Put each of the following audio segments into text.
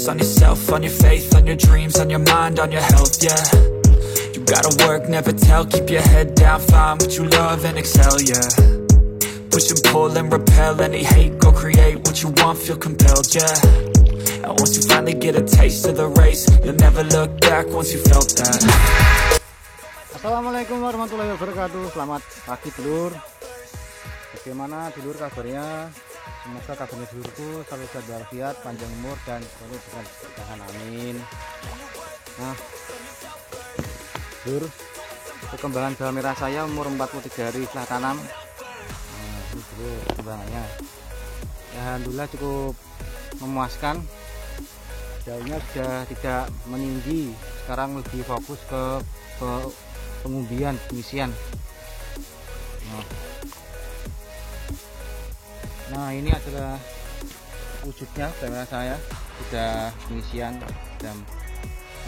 focus on yourself, on your faith, on your dreams, on your mind, on your health, yeah. You gotta work, never tell, keep your head down, find what you love and excel, yeah. Push and pull and repel any hate, go create what you want, feel compelled, yeah. And once you finally get a taste of the race, you'll never look back once you felt that. Assalamualaikum warahmatullahi wabarakatuh. Selamat pagi dulur. Bagaimana dulur kabarnya? Semoga kabarnya dulurku selalu sehat walafiat, panjang umur dan selalu diberikan keberkahan, amin. Nah dulur, perkembangan bawang merah saya umur 43 hari setelah tanam. Nah ini dulu perkembangannya ya, alhamdulillah cukup memuaskan. Daunnya sudah tidak meninggi, sekarang lebih fokus ke pengumbian, pengisian. Nah ini adalah wujudnya bawang merah saya, sudah pengisian dan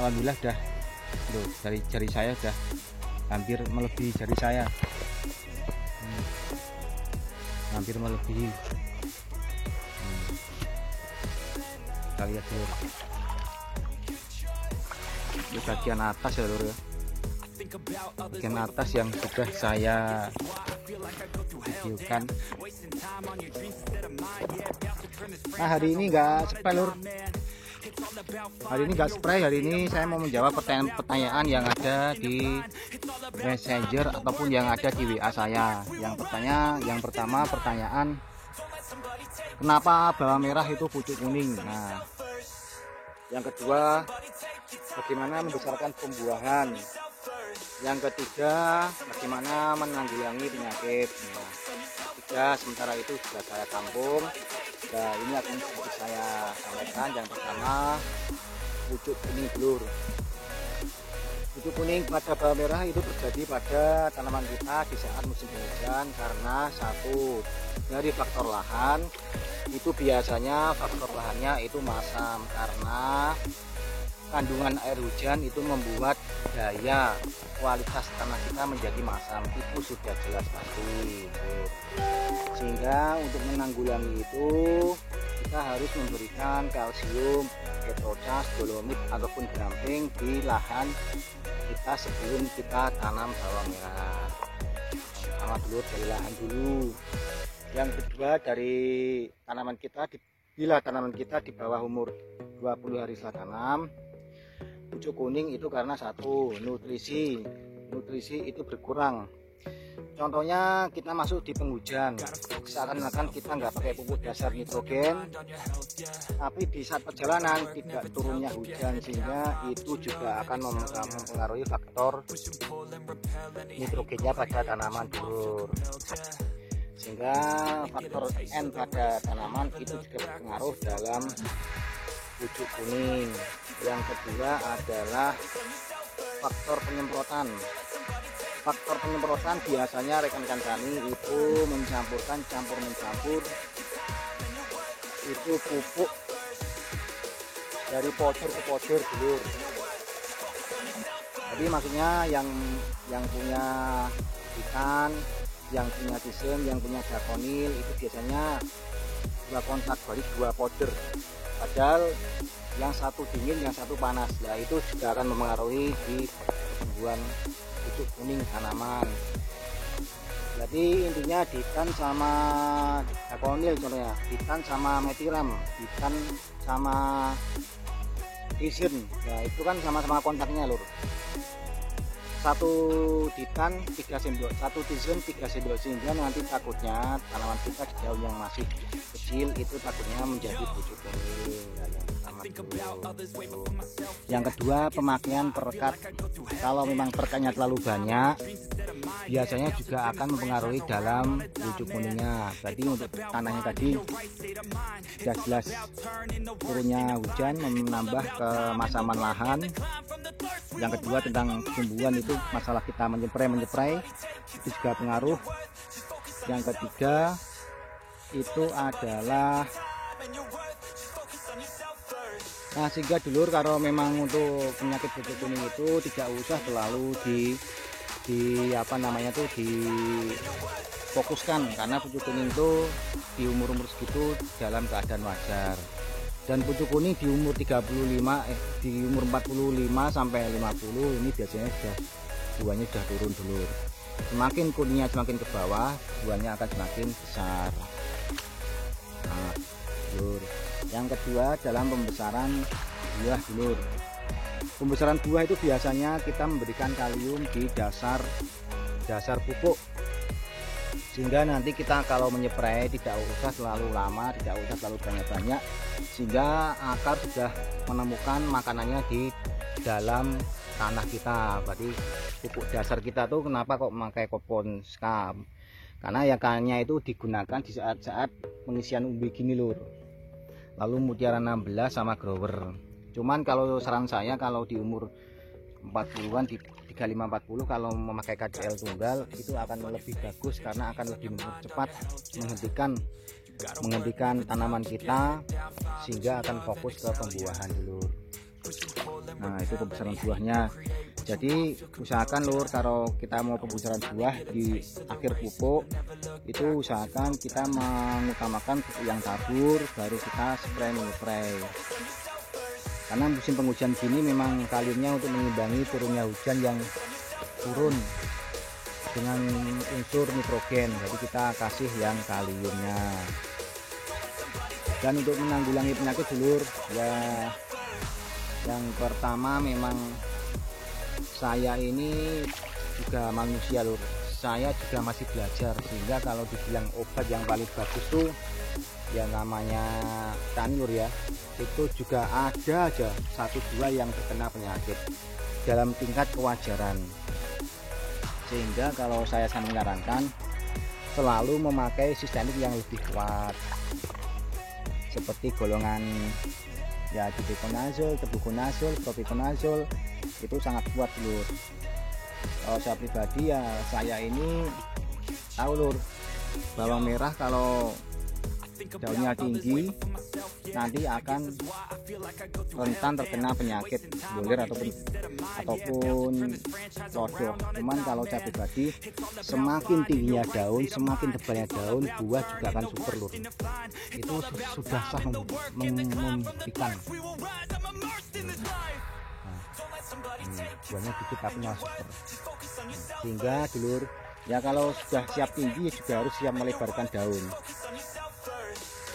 alhamdulillah dah dari jari saya sudah hampir melebihi jari saya, hampir melebihi. Kita lihat dulu di bagian atas ya lur ya, bagian atas yang sudah saya videokan. Nah hari ini enggak spray lur, hari ini enggak spray, hari ini saya mau menjawab pertanyaan yang ada di messenger ataupun yang ada di WA saya. Yang pertama pertanyaan, kenapa bawang merah itu pucuk kuning? Nah yang kedua, bagaimana membesarkan pembuahan? Yang ketiga, bagaimana menanggulangi penyakit? Nah, ketiga sementara itu sudah saya tampung. Nah ini akan saya sampaikan. Yang pertama, pucuk kuning dulur. Pucuk kuning pada bawang merah itu terjadi pada tanaman kita di saat musim hujan karena satu, dari faktor lahan. Itu biasanya faktor lahannya itu masam karena kandungan air hujan itu membuat daya kualitas tanah kita menjadi masam, itu sudah jelas pasti. Sehingga untuk menanggulangi itu kita harus memberikan kalsium, petrochas, dolomit ataupun gramping di lahan kita sebelum kita tanam bawang merah. Pertama dulu dari lahan dulu. Yang kedua dari tanaman kita, bila tanaman kita di bawah umur 20 hari setelah tanam, pucuk kuning itu karena satu, nutrisi itu berkurang. Contohnya kita masuk di penghujan, seakan-akan kita nggak pakai pupuk dasar nitrogen, tapi di saat perjalanan tidak turunnya hujan, sehingga itu juga akan mempengaruhi faktor nitrogennya pada tanaman dulur. Sehingga faktor N pada tanaman itu juga berpengaruh dalam pucuk kuning. Yang kedua adalah faktor penyemprotan. Faktor penyemprotan biasanya rekan-rekan tani itu mencampur itu pupuk dari pocor ke pocor dulu. Jadi maksudnya yang punya ikan, yang punya tisem, yang punya dakonil itu biasanya dua kontak balik, dua powder. Padahal yang satu dingin, yang satu panas. Nah itu juga akan mempengaruhi di pertumbuhan pucuk kuning tanaman. Jadi intinya ditan sama dakonil contohnya, ditan sama metiram, ditan sama tisem. Nah itu kan sama-sama kontaknya lur. Satu ditan 3 sendok, satu tisun 3 sendok, sehingga nanti takutnya tanaman kita di daun yang masih kecil itu takutnya menjadi pucuk kuning. Yang kedua pemakaian perekat. Kalau memang perekatnya terlalu banyak, biasanya juga akan mempengaruhi dalam pucuk kuningnya. Berarti untuk tanahnya tadi sudah jelas turunnya hujan menambah kemasaman lahan. Yang kedua tentang tumbuhan itu masalah kita menyeprai itu juga pengaruh. Yang ketiga itu adalah sehingga dulur kalau memang untuk penyakit pucuk kuning itu tidak usah selalu difokuskan, karena pucuk kuning itu di umur-umur segitu dalam keadaan wajar. Dan pucuk kuning di umur 45 sampai 50 ini biasanya buahnya sudah turun dulu. Semakin kuningnya semakin ke bawah, buahnya akan semakin besar. Nah, dulur. Yang kedua dalam pembesaran buah, dulur. Pembesaran buah itu biasanya kita memberikan kalium di dasar pupuk, sehingga nanti kita kalau menyeprai tidak usah terlalu lama, tidak usah terlalu banyak-banyak, sehingga akar sudah menemukan makanannya di dalam tanah kita. Berarti pupuk dasar kita tuh kenapa kok memakai kompon skam, karena yakannya itu digunakan di saat-saat pengisian umbi gini, lur. Lalu mutiara 16 sama grower. Cuman kalau saran saya kalau di umur 40-an, di 35-40, kalau memakai KDL tunggal itu akan lebih bagus, karena akan lebih cepat menghentikan tanaman kita, sehingga akan fokus ke pembuahan dulu. Nah, itu pembesaran buahnya. Jadi usahakan, lur, kalau kita mau pembesaran buah di akhir pupuk itu usahakan kita mengutamakan pupuk yang tabur, baru kita spray. Karena musim penghujan gini memang kaliumnya untuk mengimbangi turunnya hujan yang turun dengan unsur nitrogen, jadi kita kasih yang kaliumnya. Dan untuk menanggulangi penyakit, dulur, ya yang pertama memang saya ini juga manusia, lur. Saya juga masih belajar, sehingga kalau dibilang obat yang paling bagus tuh ya namanya tani, lur, ya, itu juga ada aja 1-2 yang terkena penyakit dalam tingkat kewajaran. Sehingga kalau saya menyarankan selalu memakai sistemik yang lebih kuat, seperti golongan ya difluconazole, tebuconazole, propiconazole, itu sangat kuat, lur. Kalau saya pribadi ya saya ini tahu, lur, bawang merah kalau daunnya tinggi nanti akan rentan terkena penyakit bulir ataupun lodoh. Cuman kalau saya pribadi, semakin tingginya daun, semakin tebalnya daun, buah juga akan super, lur. Itu sudah sah membuktikan. Buahnya dikit tapi super. Sehingga, dulur, ya kalau sudah siap tinggi juga harus siap melebarkan daun.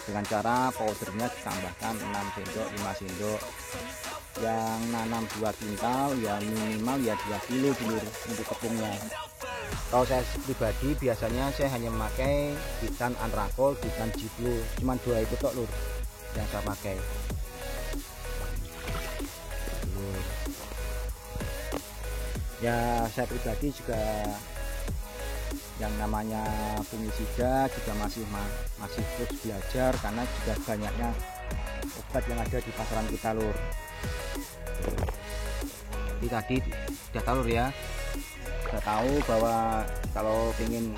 Dengan cara powdernya ditambahkan 6 sendok 5 sendok. Yang nanam 2 kintal ya minimal ya 2 kilo, dulur, untuk tepungnya. Kalau saya pribadi biasanya saya hanya memakai Titan Anrakol, Titan Jiblo, cuman 2 itu tok, lur, yang saya pakai. Ya saya pribadi juga yang namanya fungisida juga masih terus belajar, karena juga banyaknya obat yang ada di pasaran kita, lur. Jadi tadi sudah tahu, lur, ya, sudah tahu bahwa kalau pengen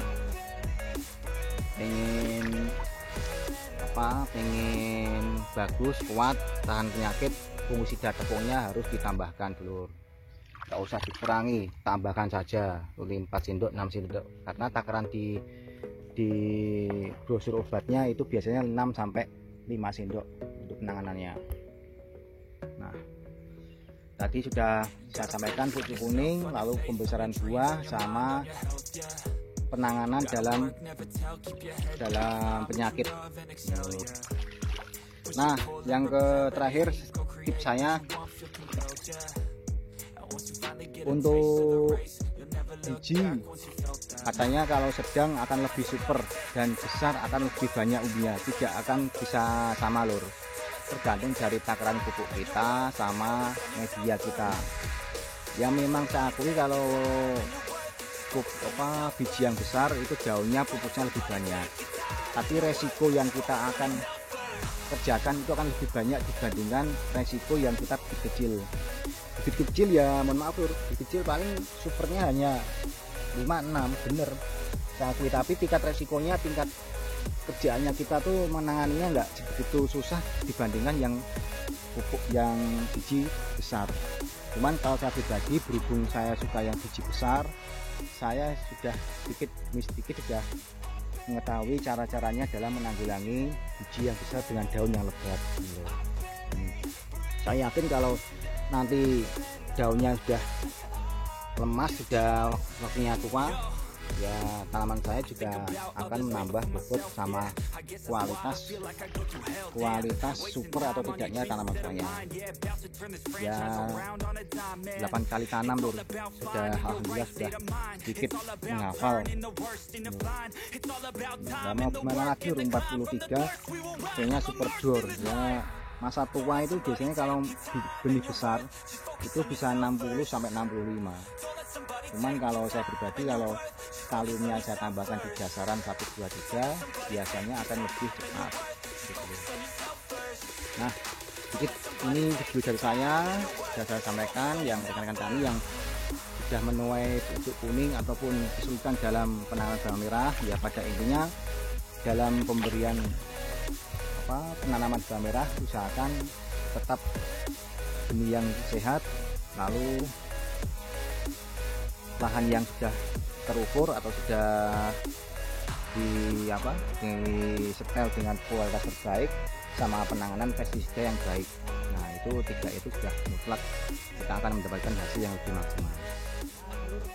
bagus, kuat, tahan penyakit, fungisida tepungnya harus ditambahkan, dulur. Nggak usah dikurangi, tambahkan saja 4 sendok 6 sendok, karena takaran di brosur obatnya itu biasanya 6 sampai 5 sendok untuk penanganannya. Nah, tadi sudah saya sampaikan pucuk kuning, lalu pembesaran buah sama penanganan dalam penyakit. Nah, yang terakhir tips saya untuk biji, katanya kalau sedang akan lebih super dan besar akan lebih banyak umbinya, tidak akan bisa sama, lur, tergantung dari takaran pupuk kita sama media kita. Ya memang saya akui kalau biji yang besar itu daunnya pupuknya lebih banyak, tapi resiko yang kita akan kerjakan itu akan lebih banyak dibandingkan resiko yang kita bibit kecil. Bibit kecil ya mohon maaf, lur, bibit kecil paling supernya hanya 5-6, bener saya akui, tapi tingkat resikonya, tingkat kerjaannya kita tuh menanganinya nggak begitu susah dibandingkan yang pupuk yang biji besar. Cuman kalau saya pribadi, berhubung saya suka yang biji besar, saya sudah sedikit sudah mengetahui cara-caranya dalam menanggulangi biji yang besar dengan daun yang lebat. Saya yakin kalau nanti daunnya sudah lemas, sudah waktunya tua, ya tanaman saya juga akan menambah bobot sama kualitas super atau tidaknya tanaman saya. Ya 8 kali tanam lur, sudah alhamdulillah sudah sedikit menghafal. Nah, mau gimana lagi, 43 kayaknya super door ya. Masa tua itu biasanya kalau benih besar itu bisa 60 sampai 65. Cuman kalau saya pribadi, kalau kalinya saya tambahkan di dasaran 123 biasanya akan lebih cepat gitu. Nah, sedikit ini video dari saya sudah saya sampaikan yang rekan-rekan tani yang sudah menuai pucuk kuning ataupun kesulitan dalam penanganan bawang merah. Ya pada intinya dalam pemberian penanaman bawang merah usahakan tetap benih yang sehat, lalu lahan yang sudah terukur atau sudah disetel dengan kualitas terbaik, sama penanganan pestisida yang baik. Nah itu 3 itu sudah mutlak kita akan mendapatkan hasil yang lebih maksimal.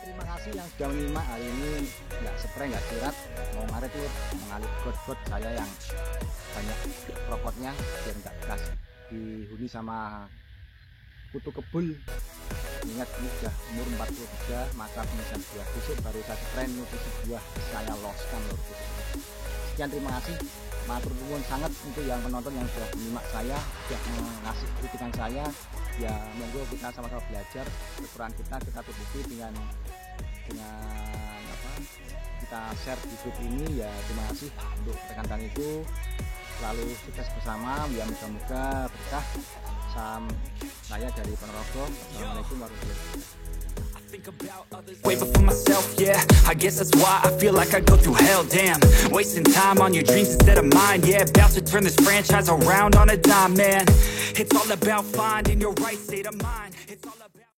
Terima kasih yang sudah menyimak hari ini. Nggak spray, nggak sirat, mau ngarit tuh mengalir got-got saya yang banyak rokotnya biar nggak bekas dihuni sama kutu kebul. Ingat ini sudah umur 43, masa pengisian buah, besok baru saya spray nutrisi buah saya loskan lur. Sekian, terima kasih, matur nuwun sangat untuk yang penonton yang sudah menyimak saya, sudah mengasih kritikan saya. Ya monggo kita sama-sama belajar, kekurangan kita tutupi dengan kita share YouTube ini. Ya terima kasih untuk rekan-rekan itu, lalu sukses bersama, ya moga-moga berkah. Salam saya dari Ponorogo. Assalamualaikum warahmatullahi wabarakatuh. Wait for myself, yeah, I guess that's why I feel like I go through hell, damn. Wasting time on your dreams instead of mine, yeah. About to turn this franchise around on a dime, man. It's all about finding your right state of mind. It's all about